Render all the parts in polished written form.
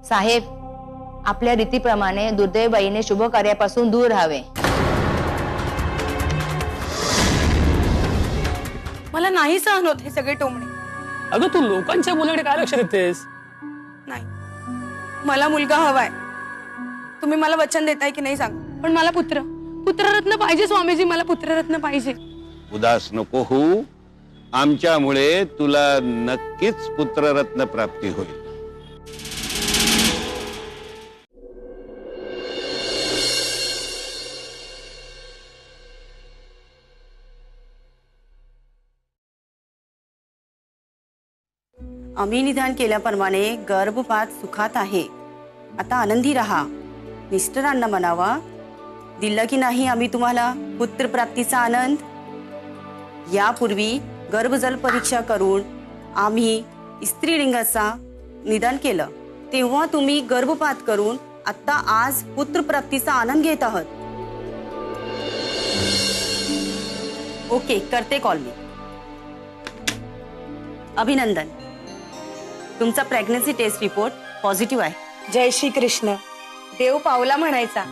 साहेब, आपल्या रीतीप्रमाणे दुर्दैवाईने शुभ कार्यापासून दूर राहावे. मला नाही सहन होत हे सगळे टोमणे. अगं तू लोकांच्या मुलाकडे काय लक्ष देतेस? नाही, मला मुलगा हवाय. तुम्ही मला वचन देताय की नाही सांग, पण मला पुत्ररत्न पाहिजे स्वामीजी, मला पुत्ररत्न पाहिजे. उदास नको होऊ, आमच्यामुळे तुला नक्कीच पुत्ररत्न प्राप्ती होईल. आम्ही निदान केल्याप्रमाणे गर्भपात सुखात आहे. आता आनंदी राहा. मिस्टरांना म्हणावा, दिलं की नाही आम्ही तुम्हाला पुत्रप्राप्तीचा आनंद. यापूर्वी गर्भजल परीक्षा करून आम्ही स्त्रीलिंगाचा निदान केलं, तेव्हा तुम्ही गर्भपात करून आता आज पुत्रप्राप्तीचा आनंद घेत आहात. ओके, करते कॉल मी. अभिनंदन, तुमचा प्रेग्नन्सी टेस्ट रिपोर्ट पॉझिटिव्ह आहे. जय श्री कृष्ण. देव पावला म्हणायचा,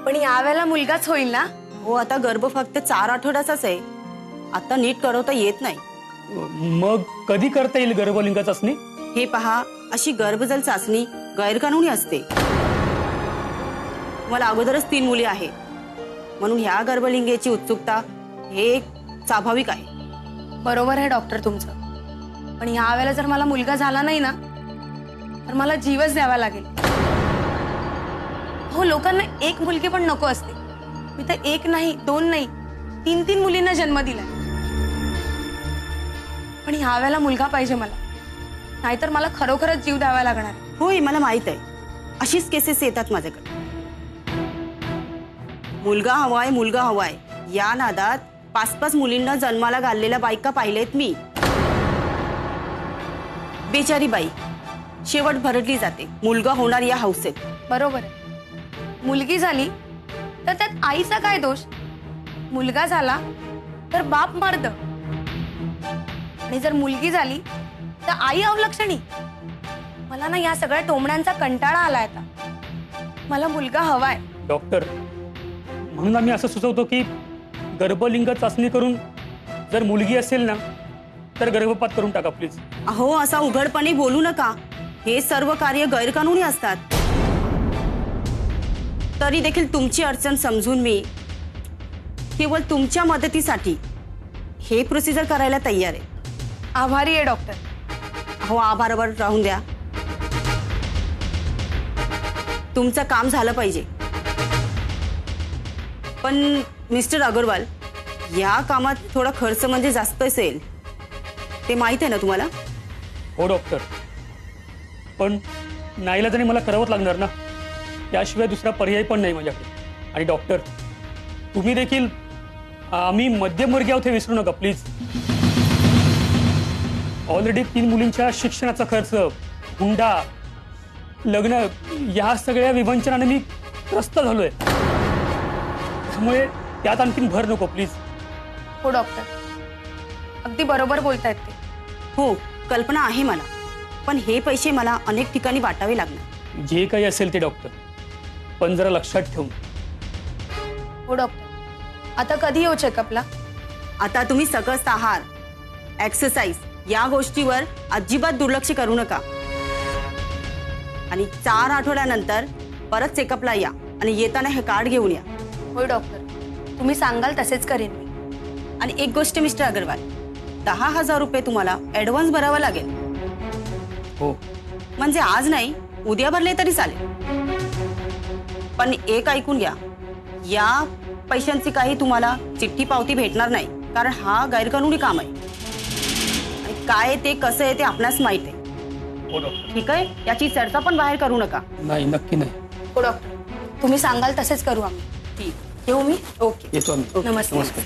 पण यावेळेला मुलगाच होईल ना? हो, आता गर्भ फक्त 4 आठवड्याचाच आहे. आता नीट करवता येत नाही. मग कधी करता येईल गर्भलिंग चाचणी? हे पहा, अशी गर्भजल चाचणी गैरकानूनी असते. मला अगोदरच 3 मुली आहेत, म्हणून ह्या गर्भलिंगेची उत्सुकता हे स्वाभाविक आहे. बरोबर आहे डॉक्टर तुमचं, पण यावेळेला जर मला मुलगा झाला नाही ना, तर मला जीवच द्यावा लागेल. हो, लोकांना एक मुलगी पण नको असते. मी तर 1 नाही, 2 नाही, 3 मुलींना जन्म दिलाय. पण यावेळेला मुलगा पाहिजे मला, नाहीतर मला खरोखरच जीव द्यावा लागणार. होय, मला माहित आहे. अशीच केसेस येतात माझ्याकडे. मुलगा हवाय या नादात 5-5 मुलींना जन्माला घाललेल्या बायका पाहिलेत मी. बेचारी बाई शेवट भरडली जाते मुलगा होणार या हौसेत. बरोबर आहे. मुलगी झाली तर त्यात आईचा काय दोष? मुलगा झाला तर बाप मर्द, आणि जर मुलगी झाली तर आई अवलक्षणी. मला ना या सगळ्या टोमण्यांचा कंटाळा आलाय आता. मला मुलगा हवाय. डॉक्टर, म्हणून आम्ही असं सुचवतो की गर्भलिंग चाचणी करून जर मुलगी असेल ना तर गर्भपात करून टाका प्लीज. अहो, असा उघडपणे बोलू नका. हे सर्व कार्य गैरकानूनी असतात. तरी देखील तुमची अडचण समजून मी केवळ तुमच्या मदतीसाठी हे प्रोसिजर करायला तयार आहे. आभारी आहे डॉक्टर. अहो, आभारावर राहून द्या. तुमचं काम झालं पाहिजे. पण मिस्टर अग्रवाल, या कामात थोडा खर्च म्हणजे जास्त असेल, ते माहित आहे ना तुम्हाला? हो डॉक्टर, पण नाईलाजाने मला करावंच लागणार ना. त्याशिवाय दुसरा पर्याय पण नाही माझ्याकडे. आणि डॉक्टर, तुम्ही देखील आम्ही मध्यमवर्गीय आहोत हे विसरू नका प्लीज. ऑलरेडी 3 मुलींच्या शिक्षणाचा खर्च, हुंडा, लग्न या सगळ्या विवंचनाने मी त्रस्त झालोय. त्यामुळे त्यात आणखीन भर नको प्लीज. हो डॉक्टर, अगदी बरोबर बोलतायत ते. हो, कल्पना आहे मला, पण हे पैसे मला अनेक ठिकाणी वाटावे लागणार. जे काही असेल ते डॉक्टर, पण जरा लक्षात ठेवून हो डॉक्टर, आता कधी येऊ चेकअपला? आता तुम्ही सकस आहार, एक्सरसाइज या गोष्टीवर अजिबात दुर्लक्ष करू नका. आणि 4 आठवड्यानंतर परत चेकअपला या आणि येताना हे कार्ड घेऊन या. होय डॉक्टर, तुम्ही सांगाल तसेच करेन मी. आणि एक गोष्ट मिस्टर अग्रवाल, 10,000 रुपये तुम्हाला ऍडव्हान्स भरावा लागेल. हो. म्हणजे आज नाही, उद्या भरले तरी चालेल. पण एक ऐकून घ्या, या पैशांची काही तुम्हाला चिठ्ठी पावती भेटणार नाही, कारण हा गैरकानूनी काम आहे. आणि काय ते कसं आहे ते आपणास माहित आहे. हो डॉक्टर. ठीक आहे, याची चर्चा पण बाहेर करू नका. नाही, नक्की नाही. हो डॉक्टर, तुम्ही सांगाल तसेच करू आम्ही. ठीक, येऊ मी? ओके. येतो आम्ही. नमस्ते. नमस्कार.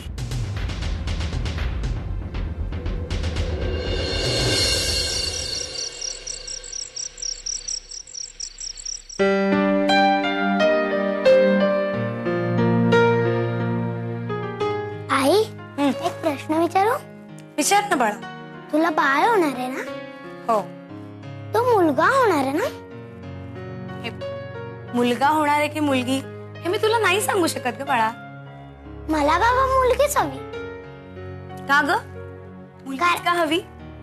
आई एक प्रश्न विचारू? विचार ना बाळा. तुला बाळ होणार आहे ना? हो. तो मुलगा होणार आहे ना? हे मुलगा होणार आहे की मुलगी हे मी तुला नाही सांगू शकत ग बाळा. मला बाबा मुलगीच हवी. का ग? मुलगी का हवी?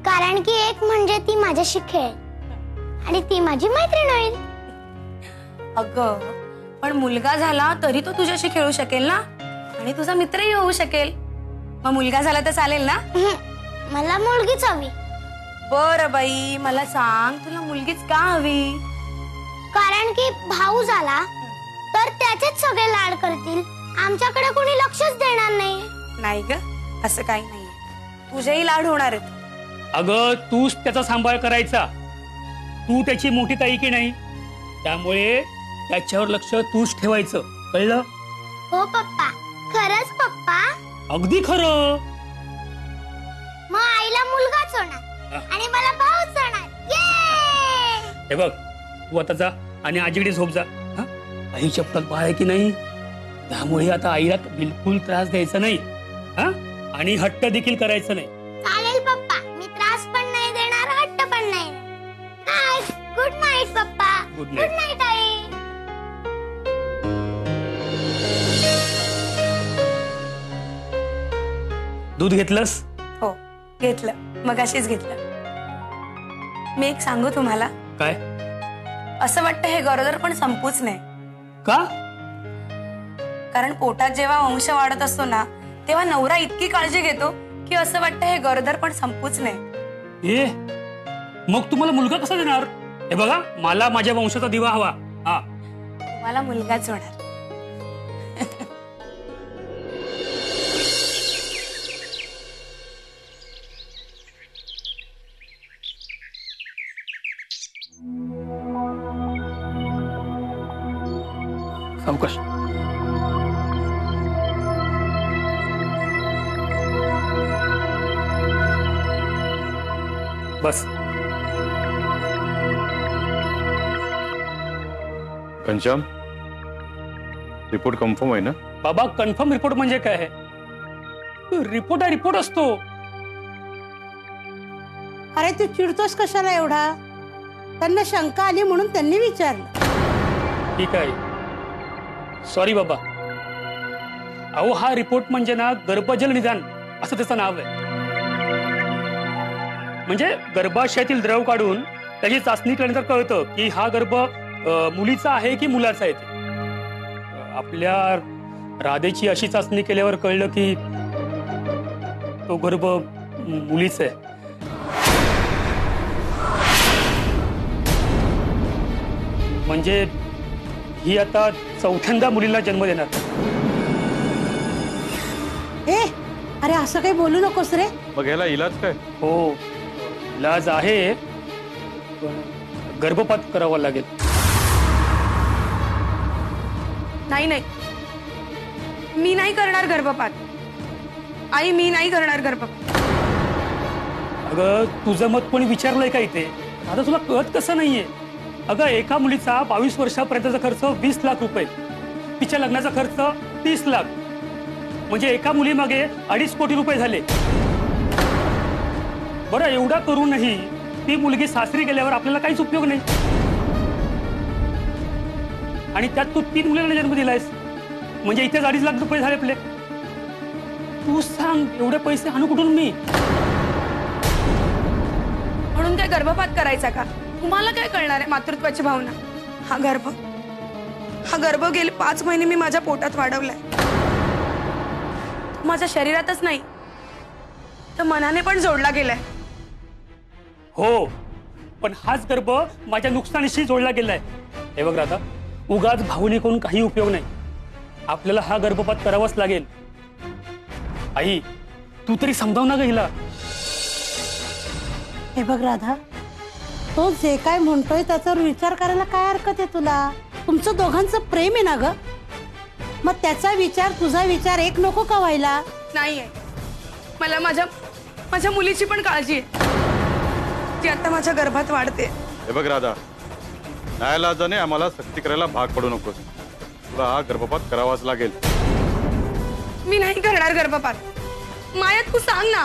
कारण की एक म्हणजे ती माझ्याशी खेळेल आणि ती माझी मैत्रीण होईल. अगं पण मुलगा झाला तरी तो तुझ्याशी खेळू शकेल ना, आणि तुझा मित्रही होऊ शकेल. मग मुलगा झाला तर चालेल ना? मला मुलगीच हवी. बरं बाई, मला सांग तुला मुलगीच का हवी? कारण की भाऊ झाला तर त्याचेच सगळे लाड करतील, आमच्याकडे कोणी लक्षच देणार नाही. नाही ग, असं काही नाहीये. तुझेही लाड होणार आहेत. अगं तूच त्याचा सांभाळ करायचा. तू त्याची मोठी ताई की नाही, त्यामुळे त्याच्यावर लक्ष तूच ठेवायचं, कळलं? हो पप्पा, खरंच पप्पा. अगदी खरं. मग आईला मुलगाच होणार आणि मला भाऊच होणार. ये! हे बघ, तू आता जा आणि आजीकडे झोप जा. हा? आईच्या पोटात बाळ आहे की नाही, त्यामुळे आता आईला बिलकुल त्रास द्यायचा नाही. हा? आणि हट्ट देखील करायचं नाही. चालेल पप्पा, मी त्रास पण नाही देणार, हट्ट पण नाही. हाय, गुड नाईट पप्पा. Good good night. नाईट आई. दूध घेतलंस? हो घेतलं, मगाशीच घेतलं. मी एक सांगू तुम्हाला, काय? असं वाटतं हे गरोदर पण संपूच नाही. का? कारण पोटात जेव्हा वंश वाढत असतो ना, तेव्हा नवरा इतकी काळजी घेतो की असं वाटतं हे गरोदर पण संपूच नाही. ए मग तुम्हाला मुलगा कसा देणार? हे बघा, मला माझ्या वंशाचा दिवा हवा. हा. तुम्हाला मुलगाच होणार. सावकाश. बस. घनश्याम, रिपोर्ट कन्फर्म आहे ना? बाबा, कन्फर्म रिपोर्ट म्हणजे काय आहे? रिपोर्ट आहे, रिपोर्ट असतो. अरे तू चिडतोस कशाला एवढा? त्यांना शंका आली म्हणून त्यांनी विचारलं. ठीक आहे, सॉरी बाबा. अहो, हा रिपोर्ट म्हणजे ना गर्भजल निदान असं त्याचं नाव आहे. म्हणजे गर्भाशयातील द्रव काढून त्याची चाचणी केल्यानंतर कळतं की हा गर्भ मुलीचा आहे की मुलाचा आहे ते. आपल्या राधेची अशी चाचणी केल्यावर कळलं की तो गर्भ मुलीचा आहे. म्हणजे ही आता 4थ्यांदा मुलीला जन्म देणार. ए अरे असं काही बोलू नकोस रे. मग ह्याला इलाज काय? हो, इलाज आहे, पण गर्भपात करावा लागेल. नाही नाही, मी नाही करणार गर्भपात. आई, मी नाही करणार गर्भपात. अगं, तुझं मत कोणी विचारलंय का इथे? आता तुला कळत कसं नाहीये? अगं, एका मुलीचा 22 वर्षापर्यंतचा खर्च 20 लाख रुपये, तिच्या लग्नाचा खर्च 30 लाख, म्हणजे एका मुलीमागे 2.5 कोटी रुपये झाले. बरं, एवढा करूनही ती मुलगी सासरी गेल्यावर आपल्याला काहीच उपयोग नाही. आणि त्यात तू 3 मुलींना जन्म दिलायस. म्हणजे इथेच 2.5 लाख रुपये झाले आपले. तू सांग, एवढे पैसे आणू कुठून मी? म्हणून काय गर्भपात करायचा का? तुम्हाला काय कळणार आहे मातृत्वाची भावना? हा गर्भ गेले 5 महिने मी माझ्या पोटात वाढवलाय. माझ्या शरीरातच नाही तर मनाने पण जोडला गेलाय. हो, पण हाच गर्भ माझ्या नुकसानीशी जोडला गेलाय. हे बघ राधा, उगाच भावनिक होऊन काही उपयोग नाही. आपल्याला हा गर्भपात करावाच लागेल. आई, तू तरी समजाव ना ग हिला. हे बघ राधा, तो जे काय म्हणतोय त्याच्यावर विचार करायला काय हरकत आहे तुला? तुमचं दोघांचं प्रेम आहे ना ग, मग त्याचा विचार तुझा विचार एक नको का व्हायला? नाहीये, मला माझ्या मुलीची पण काळजी आहे, ती आता माझ्या गर्भात वाढते. हे बघ राधा, न्यायालयाने आम्हाला सक्ती करायला भाग पडू नकोस. तुला हा गर्भपात करावाच लागेल. मी नाही करणार गर्भपात. माया तू सांग ना.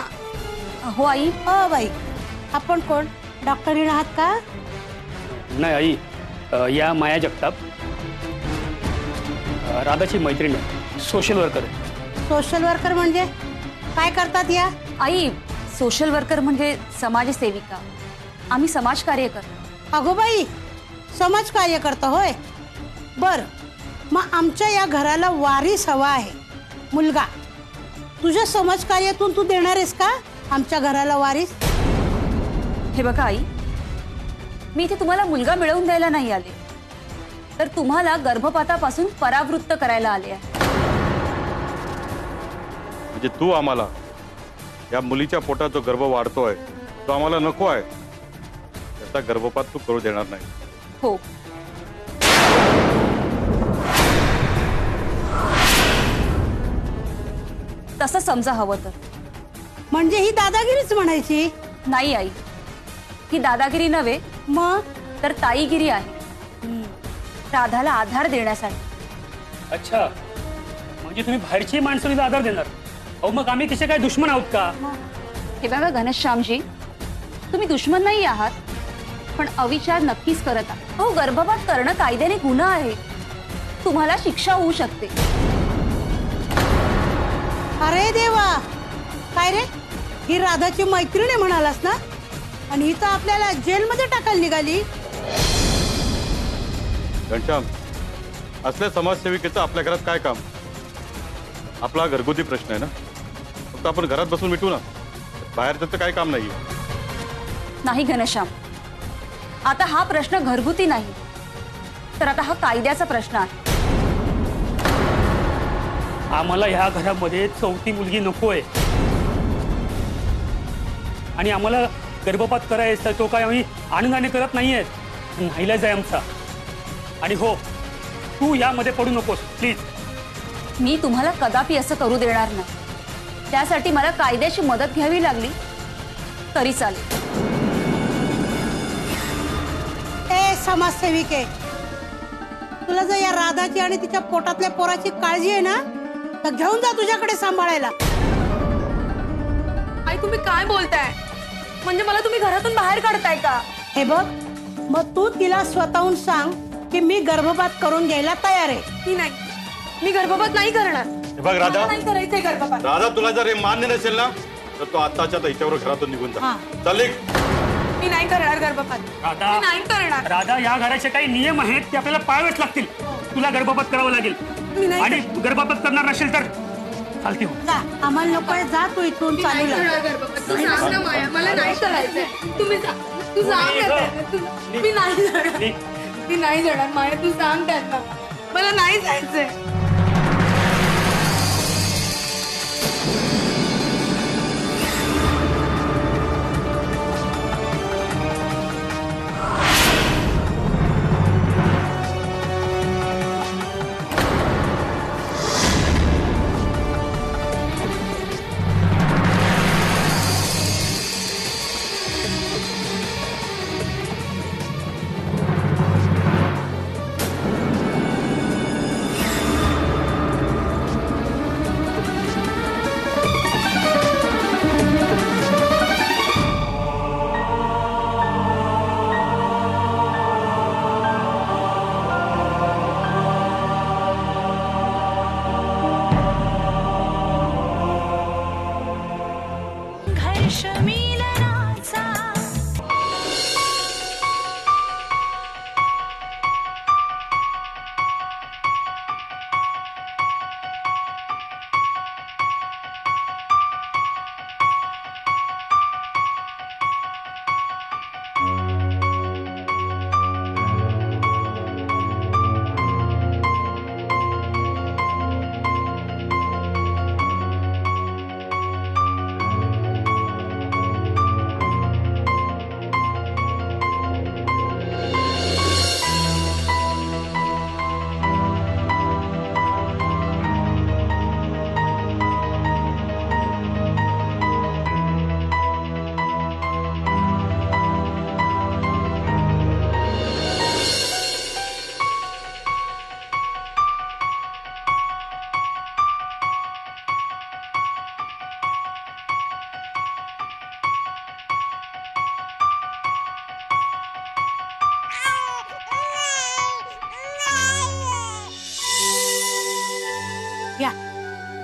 हो आई. बाई, आपण कोण? डॉक्टरीण आहात का? नाही आई, या माया जगताप राधाची मैत्रीण आहे, सोशल वर्कर आहे. सोशल वर्कर म्हणजे काय करतात या? आई, सोशल वर्कर म्हणजे समाजसेविका. आम्ही समाजकार्य करतो. अगो बाई, समाज कार्य करता होय? बर, मग आमच्या या घराला वारीस हवा आहे, मुलगा. तुझ्या समाज कार्यातून तू देणार आहेस का आमच्या घराला वारीस? हे बघा आई, मी इथे तुम्हाला मुलगा मिळवून द्यायला नाही आले, तर तुम्हाला गर्भपातापासून परावृत्त करायला आले आहे. म्हणजे तू आम्हाला या मुलीच्या पोटात जो गर्भ वाढतोय तो आम्हाला नको आहे, त्याचा गर्भपात तू करू देणार नाही. हो. तसं समजा हवं तर. म्हणजे ही दादागिरीच म्हणायची? नाही आई, ही दादागिरी नव्हे, मग तर ताईगिरी आहे. राधाला आधार देण्यासाठी. अच्छा, म्हणजे तुम्ही बाहेरची माणसं तिला आधार देणार? अहो, मग आम्ही तिचे काय दुश्मन आहोत का? हे बघा घनश्यामजी, तुम्ही दुश्मन नाही आहात, पण अविचार नक्कीच करत आहात. हो, गर्भपात करणं कायद्याने गुन्हा आहे, तुम्हाला शिक्षा होऊ शकते. अरे देवा, काय रे, ही राधाची मैत्रीण आहे म्हणालास ना, आणि ही तर आपल्याला जेलमध्ये टाकायला निघाली. घनश्याम, असल्या समाजसेविकेचं आपल्या घरात काय काम? आपला घरगुती प्रश्न आहे ना, फक्त आपण घरात बसून मिटू ना, बाहेर त्याचं काय काम नाहीये. नाही घनश्याम, आता हा प्रश्न घरगुती नाही, तर आता हा कायद्याचा प्रश्न आहे. आम्हाला ह्या घरामध्ये 4थी मुलगी नकोय, आणि आम्हाला गर्भपात करायचा तो काय आम्ही आनंदाने करत नाहीये, नाईलाज आहे आमचा. आणि हो, तू यामध्ये पडू नकोस प्लीज. मी तुम्हाला कदापि असं करू देणार नाही. त्यासाठी मला कायद्याची मदत घ्यावी लागली तरी चालेल. ए समाजसेविके, तुला जर या राधाची आणि तिच्या पोटातल्या पोराची काळजी आहे ना, तर घेऊन जा तुझ्याकडे सांभाळायला. आई, तुम्ही काय बोलताय? म्हणजे मला तुम्ही घरातून बाहेर काढताय का? हे बघ, मग तू तिला स्वतःहून सांग की मी गर्भपात करून घ्यायला तयार आहे. मी गर्भपात नाही करणार. हे बघ राधा, मला नाही करायचंय गर्भपात. राधा, तुला जर हे मान्य नसेल ना, तर तो आत्ताच्या हिच्यावर घरातून निघून जा. हा. चालेल. मी नाही करणार गर्भपात. राधा, मी नाही करणार. राधा, या घराचे काही नियम आहेत ते आपल्याला पाळावेच लागतील. तुला गर्भपात करावं लागेल, मी नाही आणि गर्भपात करणार नसेल तर चालते हो. जा, आम्हाला नकोय, जा तू इथून. मी नाही चालू करणार गर्भपात. तू सांग ना माया, मला नाही करायचंय. तुम्ही तू सांग ना. मी नाही जाणार. मी नाही जाणार माया, तू सांग त्यांना. मला नाही जायचंय.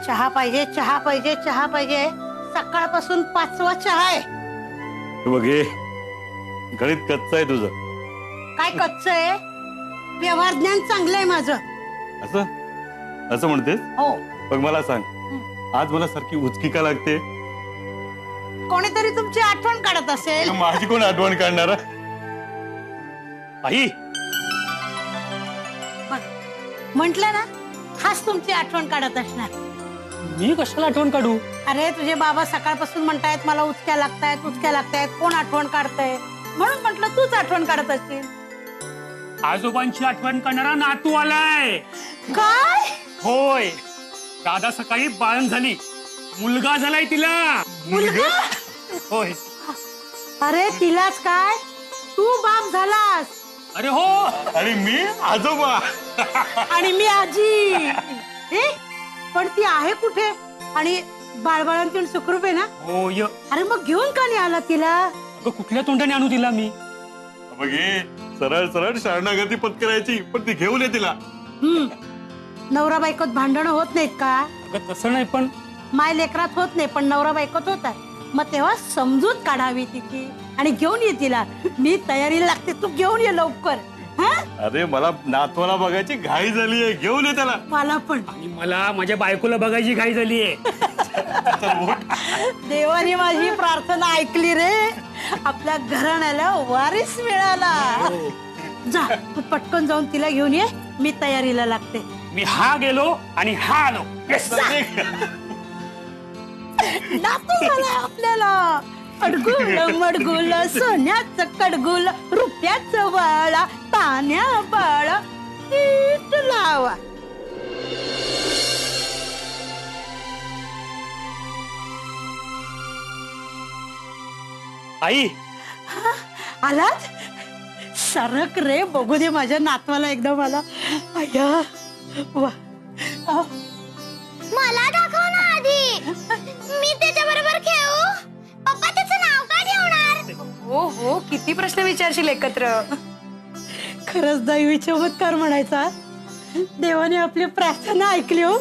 चहा पाहिजे, चहा पाहिजे, चहा पाहिजे. सकाळपासून 5वा चहा आहे. हे बघ हे गणित कच्चं आहे तुझं. काय कच्च आहे? व्यवहार ज्ञान चांगलं आहे माझं. असं असं म्हणतेस? हो. बघ मला सांग, आज मला सारखी उचकी का लागते? कोणीतरी तुमची आठवण काढत असेल. माझी कोण आठवण काढणार? आई म्हंटल ना, हाच तुमची आठवण काढत असणार. मी कशाला आठवण काढू? अरे तुझे बाबा सकाळपासून म्हणतायत मला उचक्या लागतायत, उचक्या लागतायत, कोण आठवण काढतंय म्हणून म्हटलं तूच आठवण काढत असतील. आजोबांची आठवण करणारा नातू आलाय. काय? होय, दादा सकाळी बाळण झाली, मुलगा झालाय तिला. मुलगा? होय. अरे तिलाच काय, तू बाप झालास. अरे हो. आणि मी आजोबा. आणि मी आजी. हे? पण ती आहे कुठे? आणि बाळबाळांतून सुखरूप आहे ना? हो य. अरे मग घेऊन का नाही आला तिला? अगं कुठल्या तोंडाने आणू तिला मी? बघ हे सरळ सरळ शरणागती पत्करायची, पण ती घेऊन ये तिला. नवरा बायकोत भांडणं होत नाहीत का? अगं तसं नाही, पण माय लेकरात होत नाही, पण नवरा बायकोत होतात. मग तेव्हा समजूत काढावी तिची आणि घेऊन ये तिला. मी तयारीला लागते, तू घेऊन ये लवकर. हा? अरे मला नातवाला बघायची घाई झालीये, घेऊन ये त्याला. मला पण. आणि मला माझ्या बायकोला बघायची घाई झालीये. देवाने माझी प्रार्थना ऐकली रे. आपल्या घराण्याला वारीस मिळाला. जा तू पटकन जाऊन तिला घेऊन ये, मी तयारीला लागते. मी हा गेलो आणि हा आलो. Yes. नातू झाला आपल्याला. अडगुल मडगुल सोन्याचं कडगुल, रुपयाचं बाळा, तान्या बाळा नीट लावा. आई आलात? सरक रे, बघू दे माझ्या नातवाला एकदा मला. अय्या वा. मला दाखव ना आधी, मी त्याच्या बरोबर खेळू. पप्पा त्याचं नाव काय ठेवणार? हो हो, किती प्रश्न विचारशील एकत्र. खरंच दैवी चमत्कार म्हणायचा. देवाने आपली प्रार्थना ऐकली हो.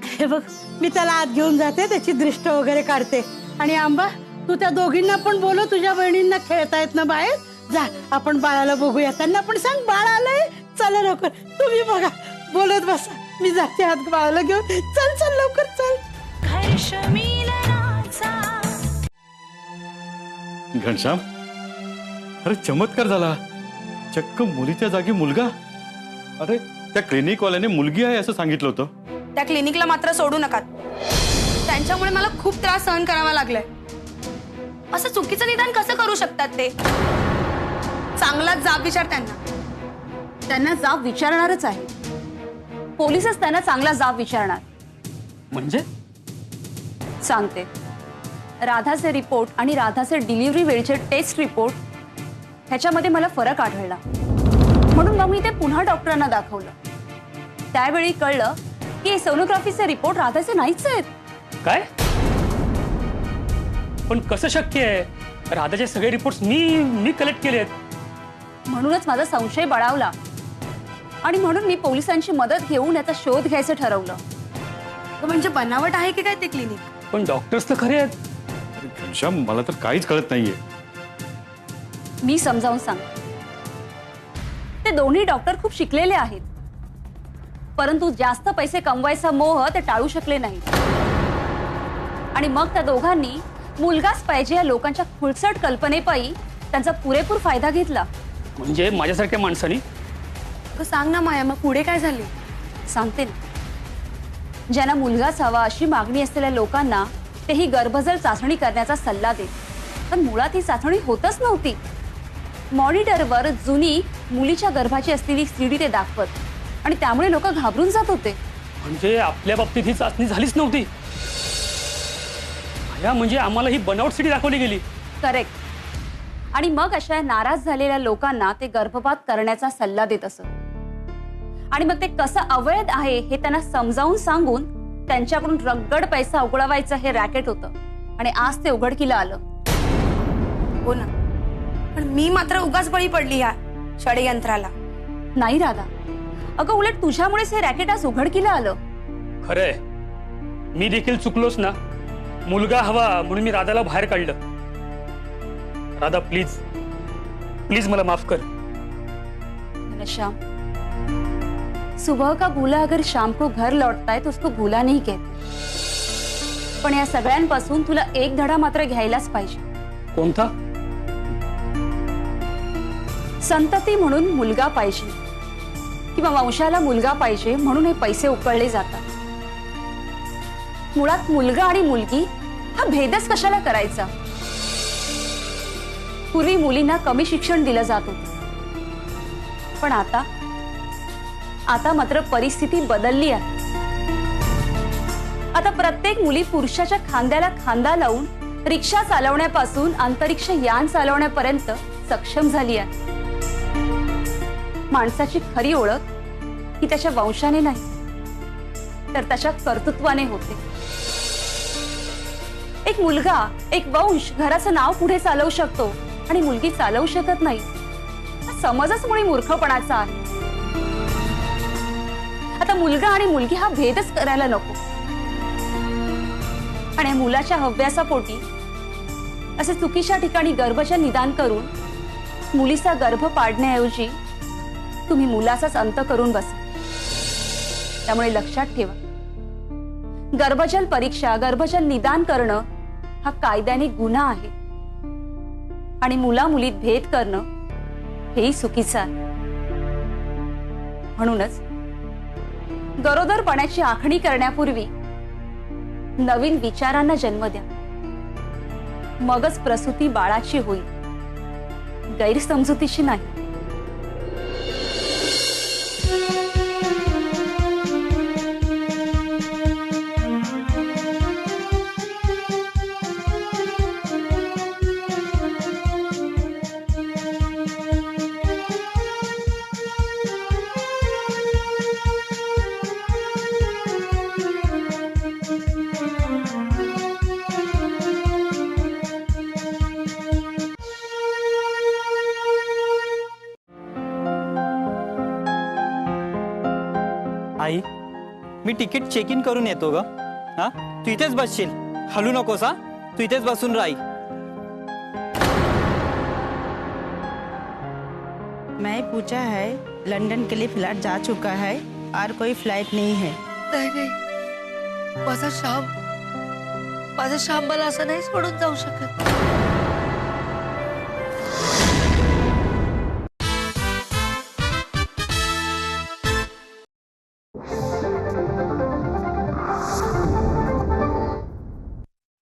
हे बघ, मी त्याला आत घेऊन जाते, त्याची दृष्ट वगैरे काढते. आणि आंबा, तू त्या दोघींना पण बोलव, तुझ्या बहिणींना खेळतायत ना बाहेर. जा आपण बाळाला बघूया. त्यांना पण सांग बाळ आलंय, चला लवकर. तुम्ही बघा, बोलत बसा, मी जाते आत बाळाला घेऊन. चल चल लवकर चल. घनश्याम, अरे चमत्कार झाला. चक्क मुलीच्या जागी मुलगा. अरे त्या क्लिनिक वाल्याने मुलगी आहे असं सांगितलं होतं. त्या क्लिनिकला मात्र सोडू नका. त्यांच्यामुळे मला खूप त्रास सहन करावा लागलाय. असं चुकीचं निदान कसं करू शकतात ते? चांगलाच जाब विचार त्यांना. त्यांना जाब विचारणारच आहे. पोलीसच त्यांना चांगला जाब विचारणार. म्हणजे सांगते. राधाचे रिपोर्ट आणि राधाचे डिलिव्हरी वेळचे टेस्ट रिपोर्ट ह्याच्यामध्ये मला फरक आढळला. म्हणून मग मी ते पुन्हा डॉक्टरांना दाखवलं. त्यावेळी कळलं की सोनोग्राफीचे रिपोर्ट राधाचे नाहीच आहेत. काय? पण कसं शक्य आहे? राधाचे सगळे रिपोर्ट्स मी कलेक्ट केले आहेत. म्हणूनच माझा संशय बळावला आणि म्हणून मी पोलिसांची मदत घेऊन याचा शोध घ्यायचं ठरवलं. म्हणजे बनावट आहे की काय ते क्लिनिक? पण डॉक्टर्स तर खरे आहेत. अरे घनश्याम, मला तर काहीच कळत नाहीये. मी समजावून सांगते. ते दोन्ही डॉक्टर खूप शिकलेले आहेत, परंतु जास्त पैसे कमवायचा मोह ते टाळू शकले नाही. आणि मग त्या दोघांनी मुलगाच पाहिजे या लोकांच्या खुळसट कल्पनेपायी त्यांचा पुरेपूर फायदा घेतला. म्हणजे माझ्यासारख्या माणसानी. सांग ना माया, मग पुढे काय झाले? सांगते ना. ज्यांना मुलगाच हवा अशी मागणी असलेल्या लोकांना तेही गर्भजल चाचणी करण्याचा सल्ला देत. पण मुळात ही चाचणी होतच नव्हती. मॉनिटरवर जुनी मुलीच्या गर्भाची असलेली सीडी ते दाखवत आणि त्यामुळे लोक घाबरून जात होते. म्हणजे आपल्या बाबतीत ही चाचणी झालीच नव्हती. या म्हणजे आम्हाला ही बनावट सीडी दाखवली गेली. करेक्ट. आणि मग अशा नाराज झालेल्या लोकांना ते गर्भपात करण्याचा सल्ला देत असत. आणि मग ते कसं अवैध आहे हे त्यांना समजावून सांगून त्यांच्याकडून रगड पैसा उकळवायचं हे रॅकेट होतं. आणि आज ते उघडकीला आलं. हो ना, पण मी मात्र उगाच बळी पडली या षडयंत्राला. नाही राधा, अगं उलट तुझ्यामुळेच हे रॅकेट आज उघडकीला आलं. खरंय, मी देखील चुकलोच ना. मुलगा हवा म्हणून मी राधाला बाहेर काढलं. राधा प्लीज प्लीज मला माफ कर. श्याम, सुबह का भूला अगर शाम को घर लौटता है तो उसको भूला नहीं कहते. पण या सगळ्यांपासून तुला एक धडा मात्र घ्यायलाच पाहिजे. कोणता? संतती म्हणून मुलगा पाहिजे किंवा वंशाला मुलगा पाहिजे म्हणून हे पैसे उकळले जातात. मुळात मुलगा आणि मुलगी हा भेदच कशाला करायचा. पूर्वी मुलींना कमी शिक्षण दिलं जात होतं, पण आता मात्र परिस्थिती बदलली आहे. आता प्रत्येक मुली पुरुषाच्या खांद्याला खांदा लावून रिक्षा चालवण्यापासून अंतरिक्ष यान चालवण्यापर्यंत सक्षम झाली आहे. माणसाची खरी ओळख ही त्याच्या वंशाने नाही तर त्याच्या कर्तृत्वाने होते. एक मुलगा, एक वंश घराचं नाव पुढे चालवू शकतो आणि मुलगी चालवू शकत नाही. हा समजच मुळी मूर्खपणाचा आहे. आता मुलगा आणि मुलगी हा भेदच करायला नको. आणि मुलाच्या हव्यासापोटी असे चुकीच्या ठिकाणी गर्भाचे निदान करून मुलीचा गर्भ पाडण्याऐवजी तुम्ही मुलाचाच अंत करून बसा. त्यामुळे लक्षात ठेवा, गर्भजल परीक्षा, गर्भजल निदान करणं हा कायद्याने गुन्हा आहे आणि मुला मुलीत भेद करणं हेही चुकीचं आहे. म्हणूनच गरोदरपणाची आखणी करण्यापूर्वी नवीन विचारांना जन्म द्या. मगच प्रसूती बाळाची होईल, गैरसमजुतीची नाही. आई, मी तिकीट चेक इन करून येतो ग. हा, तू इथेच बसशील, हलू नकोस. हा, तू इथेच बसून राही. मैं पूछा है, लंदन के लिए फ्लाइट जा चुका है और कोई फ्लाइट नहीं है. नाही नाही, माझा श्याम मला असं नाही सोडून जाऊ शकत.